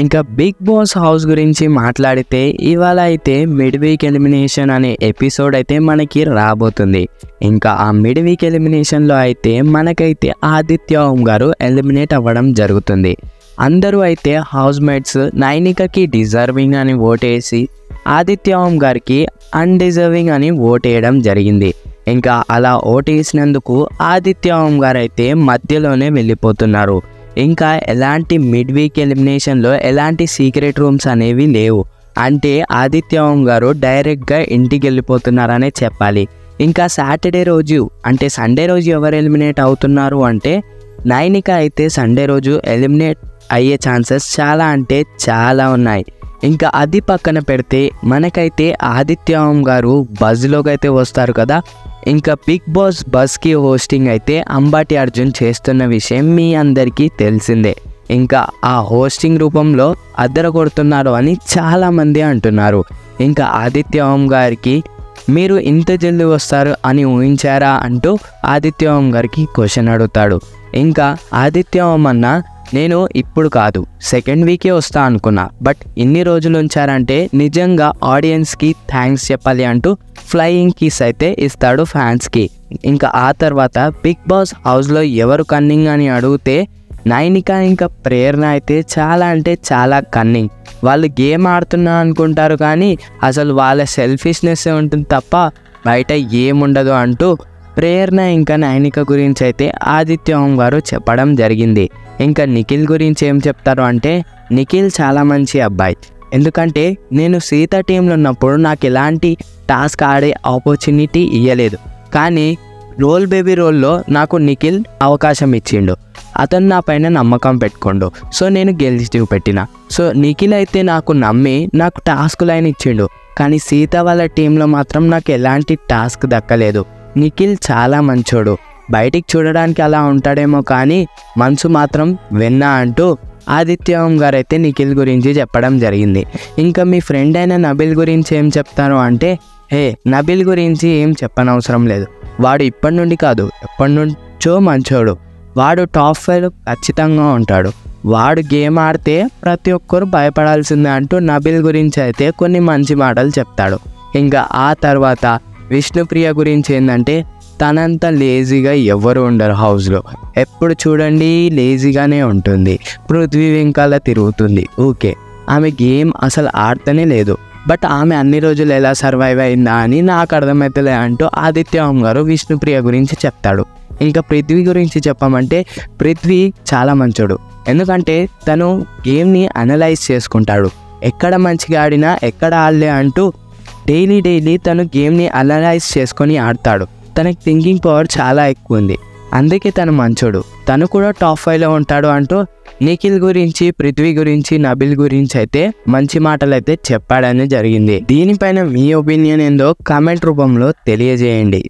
ఇంకా big boss house గురించి మాట్లాడితే ఇవాళ అయితే మిడ్ వీక్ ఎలిమినేషన్ అనే ఎపిసోడ్ అయితే మనకి రాబోతుంది. ఇంకా ఆ మిడ్ వీక్ ఎలిమినేషన్లో అయితే మనకైతే ఆదిత్య ఓం గారు ఎలిమినేట్ అవ్వడం జరుగుతుంది. అందరూ అయితే హౌస్ మేట్స్ నైనికకి డిజర్వింగ్ అని ఓటేసి ఆదిత్య ఓం గారికి అన్డిజర్వింగ్ అని ఓటేయడం జరిగింది. ఇంకా అలా ఓటేసినందుకు ఆదిత్య ఓం గారు అయితే మధ్యలోనే వెళ్ళిపోతున్నారు. ఇంకా ఎలాంటి మిడ్ వీక్ ఎలిమినేషన్లో ఎలాంటి సీక్రెట్ రూమ్స్ అనేవి లేవు. అంటే ఆదిత్య ఓం గారు డైరెక్ట్గా ఇంటికి వెళ్ళిపోతున్నారనే చెప్పాలి. ఇంకా సాటర్డే రోజు అంటే సండే రోజు ఎవరు ఎలిమినేట్ అవుతున్నారు అంటే నైనిక అయితే సండే రోజు ఎలిమినేట్ అయ్యే ఛాన్సెస్ చాలా అంటే చాలా ఉన్నాయి. ఇంకా అది పక్కన పెడితే మనకైతే ఆదిత్య ఓం గారు బజ్లోకి అయితే వస్తారు కదా. ఇంకా బిగ్ బాస్ బస్కి హోస్టింగ్ అయితే అంబటి అర్జున్ చేస్తున్న విషయం మీ అందరికీ తెలిసిందే. ఇంకా ఆ హోస్టింగ్ రూపంలో అద్దర కొడుతున్నారు అని చాలామంది అంటున్నారు. ఇంకా ఆదిత్య ఓం గారికి మీరు ఇంత జల్దీ వస్తారు అని ఊహించారా అంటూ ఆదిత్య ఓం గారికి క్వశ్చన్ అడుగుతాడు. ఇంకా ఆదిత్య ఓం అన్న నేను ఇప్పుడు కాదు సెకండ్ వీకే వస్తా అనుకున్నా, బట్ ఇన్ని రోజులు ఉంచారంటే నిజంగా ఆడియన్స్కి థ్యాంక్స్ చెప్పాలి అంటూ ఫ్లయింగ్ కిస్ అయితే ఇస్తాడు ఫ్యాన్స్కి. ఇంకా ఆ తర్వాత బిగ్ బాస్ హౌస్లో ఎవరు కన్నింగ్ అని అడిగితే నైనిక ఇంకా ప్రేరణ అయితే చాలా అంటే చాలా కన్నింగ్. వాళ్ళు గేమ్ ఆడుతున్నా అనుకుంటారు కానీ అసలు వాళ్ళ సెల్ఫిష్నెస్ ఉంటుంది తప్ప బయట ఏముండదు అంటూ ప్రేరణ ఇంకా నైనిక గురించి అయితే ఆదిత్య ఓం గారు చెప్పడం జరిగింది. ఇంకా నిఖిల్ గురించి ఏం చెప్తారు అంటే నిఖిల్ చాలా మంచి అబ్బాయి. ఎందుకంటే నేను సీత టీంలో ఉన్నప్పుడు నాకు ఎలాంటి టాస్క్ ఆడే ఆపర్చునిటీ ఇవ్వలేదు, కానీ రోల్ బేబీ రోల్లో నాకు నిఖిల్ అవకాశం ఇచ్చిండు. అతను నా పైన నమ్మకం పెట్టుకోండు, సో నేను గెలిచి చూపెట్టిన. సో నిఖిల్ అయితే నాకు నమ్మి నాకు టాస్క్ లైన్ ఇచ్చిండు, కానీ సీత వాళ్ళ టీంలో మాత్రం నాకు ఎలాంటి టాస్క్ దక్కలేదు. నిఖిల్ చాలా మంచోడు, బయటికి చూడడానికి అలా ఉంటాడేమో కానీ మనసు మాత్రం వెన్న అంటూ ఆదిత్య ఓం గారు అయితే నిఖిల్ గురించి చెప్పడం జరిగింది. ఇంకా మీ ఫ్రెండ్ అయిన నబిల్ గురించి ఏం చెప్తారు అంటే నబిల్ గురించి ఏం చెప్పనవసరం లేదు. వాడు ఇప్పటి నుండి కాదు ఎప్పటి నుంచో మంచోడు. వాడు టాప్ 5 ఖచ్చితంగా ఉంటాడు. వాడు గేమ్ ఆడితే ప్రతి ఒక్కరు భయపడాల్సిందే అంటూ నబిల్ గురించి అయితే కొన్ని మంచి మాటలు చెప్తాడు. ఇంకా ఆ తర్వాత విష్ణుప్రియ గురించి ఏంటంటే తనంత లేజీగా ఎవరు ఉండరు హౌస్లో, ఎప్పుడు చూడండి లేజీగానే ఉంటుంది. పృథ్వీ వెంకాల తిరుగుతుంది, ఓకే ఆమె గేమ్ అసలు ఆడుతూనే లేదు, బట్ ఆమె అన్ని రోజులు ఎలా సర్వైవ్ అయిందా అని నాకు అర్థమవుతలే అంటూ ఆదిత్య ఓం గారు విష్ణుప్రియ గురించి చెప్తాడు. ఇంకా పృథ్వీ గురించి చెప్పమంటే పృథ్వీ చాలా మంచోడు. ఎందుకంటే తను గేమ్ని అనలైజ్ చేసుకుంటాడు, ఎక్కడ మంచిగా ఆడినా ఎక్కడ ఆడలే అంటూ డైలీ తను గేమ్ని అనలైజ్ చేసుకొని ఆడతాడు. తనకి థింకింగ్ పవర్ చాలా ఎక్కువ ఉంది, అందుకే తను మంచోడు. తను కూడా టాప్ 5లో ఉంటాడు అంటూ నిఖిల్ గురించి, పృథ్వీ గురించి, నబిల్ గురించి అయితే మంచి మాటలు అయితే చెప్పాడని జరిగింది. దీనిపైన మీ ఒపీనియన్ ఏందో కామెంట్ రూపంలో తెలియజేయండి.